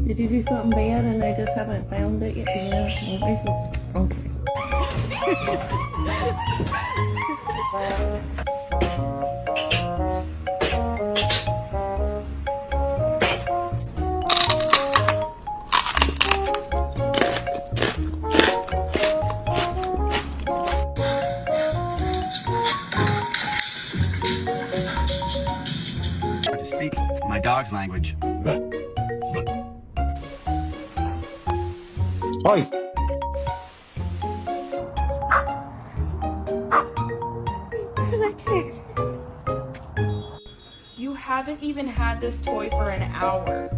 Did you do something bad and they just haven't found it yet? Yeah, on Facebook. Okay. To speak my dog's language. Oi! You haven't even had this toy for an hour.